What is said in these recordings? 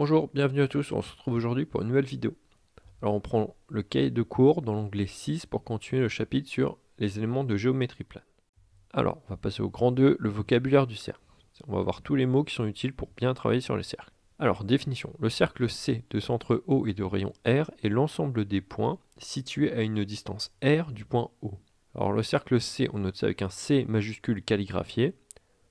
Bonjour, bienvenue à tous, on se retrouve aujourd'hui pour une nouvelle vidéo. Alors on prend le cahier de cours dans l'onglet 6 pour continuer le chapitre sur les éléments de géométrie plane. Alors on va passer au grand 2, le vocabulaire du cercle. On va voir tous les mots qui sont utiles pour bien travailler sur les cercles. Alors définition, le cercle C de centre O et de rayon R est l'ensemble des points situés à une distance R du point O. Alors le cercle C, on note ça avec un C majuscule calligraphié.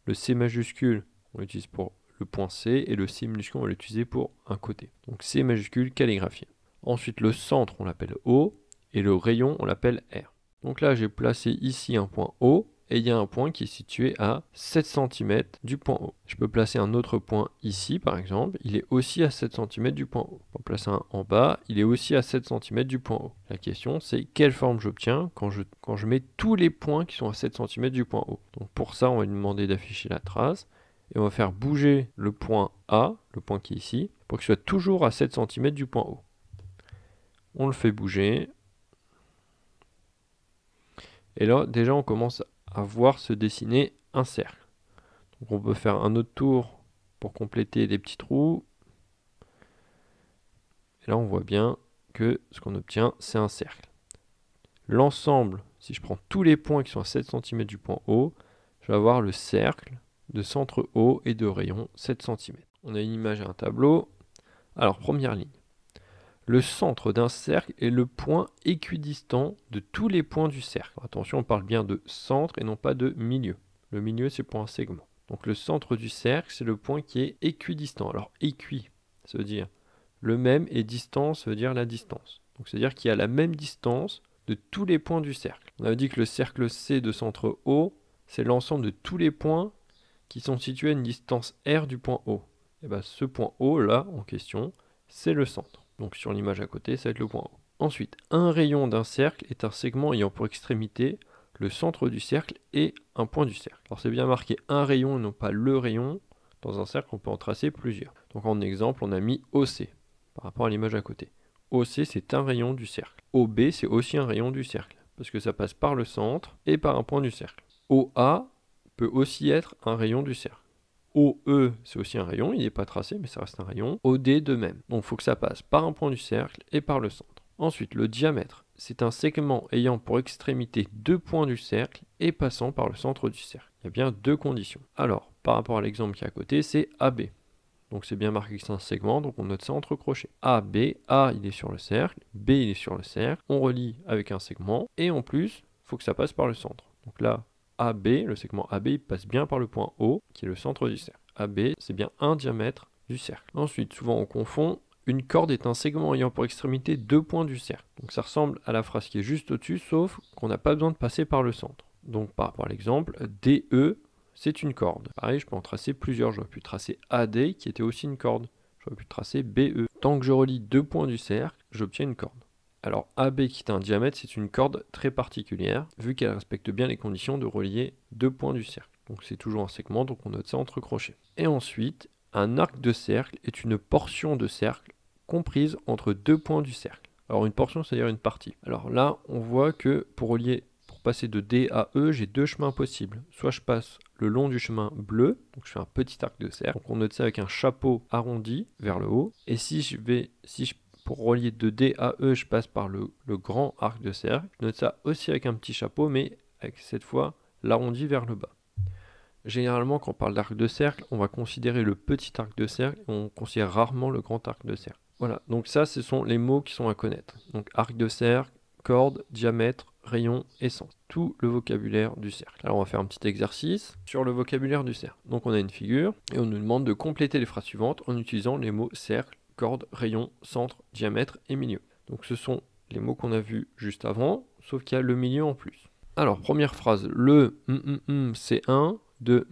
Le C majuscule, on l'utilise pour le point C, et le C minuscule, on va l'utiliser pour un côté. Donc C majuscule calligraphié. Ensuite, le centre, on l'appelle O, et le rayon, on l'appelle R. Donc là, j'ai placé ici un point O, et il y a un point qui est situé à 7 cm du point O. Je peux placer un autre point ici, par exemple, il est aussi à 7 cm du point O. On peut placer un en bas, il est aussi à 7 cm du point O. La question, c'est quelle forme j'obtiens quand je mets tous les points qui sont à 7 cm du point O. Donc pour ça, on va lui demander d'afficher la trace, et on va faire bouger le point A, le point qui est ici, pour qu'il soit toujours à 7 cm du point O. On le fait bouger. Et là, déjà, on commence à voir se dessiner un cercle. Donc on peut faire un autre tour pour compléter les petits trous. Et là, on voit bien que ce qu'on obtient, c'est un cercle. L'ensemble, si je prends tous les points qui sont à 7 cm du point O, je vais avoir le cercle de centre O et de rayon 7 cm. On a une image et un tableau. Alors, première ligne. Le centre d'un cercle est le point équidistant de tous les points du cercle. Attention, on parle bien de centre et non pas de milieu. Le milieu, c'est pour un segment. Donc le centre du cercle, c'est le point qui est équidistant. Alors équi, ça veut dire le même, et distance, ça veut dire la distance. Donc c'est-à-dire qu'il y a la même distance de tous les points du cercle. On avait dit que le cercle C de centre O, c'est l'ensemble de tous les points qui sont situés à une distance R du point O. Et bien ce point O, là, en question, c'est le centre. Donc sur l'image à côté, ça va être le point O. Ensuite, un rayon d'un cercle est un segment ayant pour extrémité le centre du cercle et un point du cercle. Alors c'est bien marqué un rayon et non pas le rayon. Dans un cercle, on peut en tracer plusieurs. Donc en exemple, on a mis OC par rapport à l'image à côté. OC, c'est un rayon du cercle. OB, c'est aussi un rayon du cercle, parce que ça passe par le centre et par un point du cercle. OA peut aussi être un rayon du cercle. OE, c'est aussi un rayon, il n'est pas tracé, mais ça reste un rayon. OD de même. Donc il faut que ça passe par un point du cercle et par le centre. Ensuite, le diamètre, c'est un segment ayant pour extrémité deux points du cercle et passant par le centre du cercle. Il y a bien deux conditions. Alors, par rapport à l'exemple qui est à côté, c'est AB. Donc c'est bien marqué que c'est un segment, donc on note ça entre crochets. AB, A il est sur le cercle, B il est sur le cercle, on relie avec un segment, et en plus, il faut que ça passe par le centre. Donc là, AB, le segment AB, il passe bien par le point O, qui est le centre du cercle. AB, c'est bien un diamètre du cercle. Ensuite, souvent on confond, une corde est un segment ayant pour extrémité deux points du cercle. Donc ça ressemble à la phrase qui est juste au-dessus, sauf qu'on n'a pas besoin de passer par le centre. Donc par rapport à l'exemple, DE, c'est une corde. Pareil, je peux en tracer plusieurs. J'aurais pu tracer AD, qui était aussi une corde. J'aurais pu tracer BE. Tant que je relie deux points du cercle, j'obtiens une corde. Alors AB qui est un diamètre, c'est une corde très particulière, vu qu'elle respecte bien les conditions de relier deux points du cercle. Donc c'est toujours un segment, donc on note ça entre crochets. Et ensuite, un arc de cercle est une portion de cercle comprise entre deux points du cercle. Alors une portion, c'est-à-dire une partie. Alors là, on voit que pour passer de D à E, j'ai deux chemins possibles. Soit je passe le long du chemin bleu, donc je fais un petit arc de cercle. Donc on note ça avec un chapeau arrondi vers le haut. Et pour relier de D à E, je passe par le grand arc de cercle. Je note ça aussi avec un petit chapeau, mais avec cette fois l'arrondi vers le bas. Généralement, quand on parle d'arc de cercle, on va considérer le petit arc de cercle et on considère rarement le grand arc de cercle. Voilà, donc ça, ce sont les mots qui sont à connaître. Donc arc de cercle, corde, diamètre, rayon et sens. Tout le vocabulaire du cercle. Alors on va faire un petit exercice sur le vocabulaire du cercle. Donc on a une figure et on nous demande de compléter les phrases suivantes en utilisant les mots cercle, corde, rayon, centre, diamètre et milieu. Donc ce sont les mots qu'on a vus juste avant, sauf qu'il y a le milieu en plus. Alors première phrase, le C1 de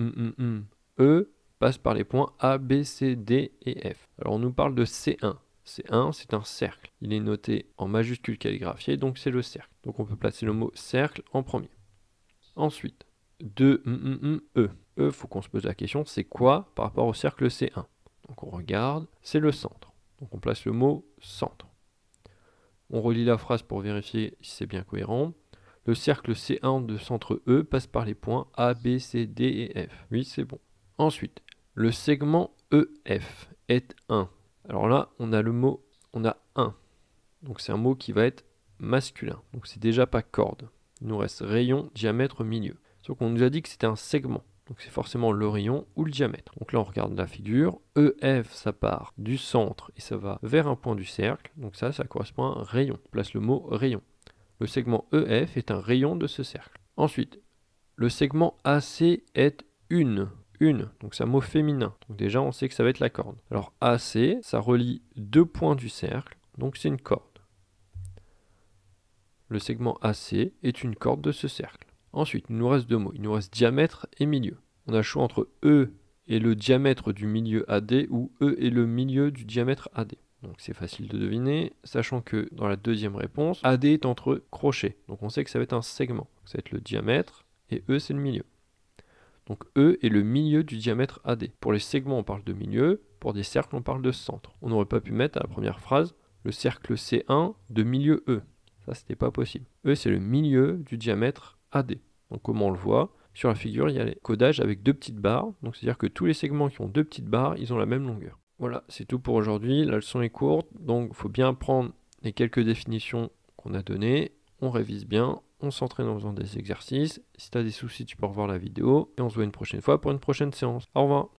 E passe par les points A, B, C, D et F. Alors on nous parle de C1. C1, c'est un cercle. Il est noté en majuscule calligraphié, donc c'est le cercle. Donc on peut placer le mot cercle en premier. Ensuite, de E. E, faut qu'on se pose la question, c'est quoi par rapport au cercle C1? Donc on regarde, c'est le centre. Donc on place le mot centre. On relit la phrase pour vérifier si c'est bien cohérent. Le cercle C1 de centre E passe par les points A, B, C, D et F. Oui, c'est bon. Ensuite, le segment EF est un. Alors là, on a le mot, on a un. Donc c'est un mot qui va être masculin. Donc c'est déjà pas corde. Il nous reste rayon, diamètre, milieu. Sauf qu'on nous a dit que c'était un segment. Donc c'est forcément le rayon ou le diamètre. Donc là on regarde la figure. EF ça part du centre et ça va vers un point du cercle. Donc ça correspond à un rayon. On place le mot rayon. Le segment EF est un rayon de ce cercle. Ensuite, le segment AC est une. Donc c'est un mot féminin. Donc déjà on sait que ça va être la corde. Alors AC, ça relie deux points du cercle. Donc c'est une corde. Le segment AC est une corde de ce cercle. Ensuite, il nous reste deux mots. Il nous reste diamètre et milieu. On a le choix entre E et le diamètre du milieu AD ou E et le milieu du diamètre AD. Donc c'est facile de deviner, sachant que dans la deuxième réponse, AD est entre crochets. Donc on sait que ça va être un segment. Ça va être le diamètre et E c'est le milieu. Donc E est le milieu du diamètre AD. Pour les segments, on parle de milieu. Pour des cercles, on parle de centre. On n'aurait pas pu mettre à la première phrase le cercle C1 de milieu E. Ça, c'était pas possible. E, c'est le milieu du diamètre AD. Donc, comme on le voit, sur la figure, il y a les codages avec deux petites barres. Donc, c'est-à-dire que tous les segments qui ont deux petites barres, ils ont la même longueur. Voilà, c'est tout pour aujourd'hui. La leçon est courte, donc il faut bien prendre les quelques définitions qu'on a données. On révise bien, on s'entraîne en faisant des exercices. Si tu as des soucis, tu peux revoir la vidéo. Et on se voit une prochaine fois pour une prochaine séance. Au revoir.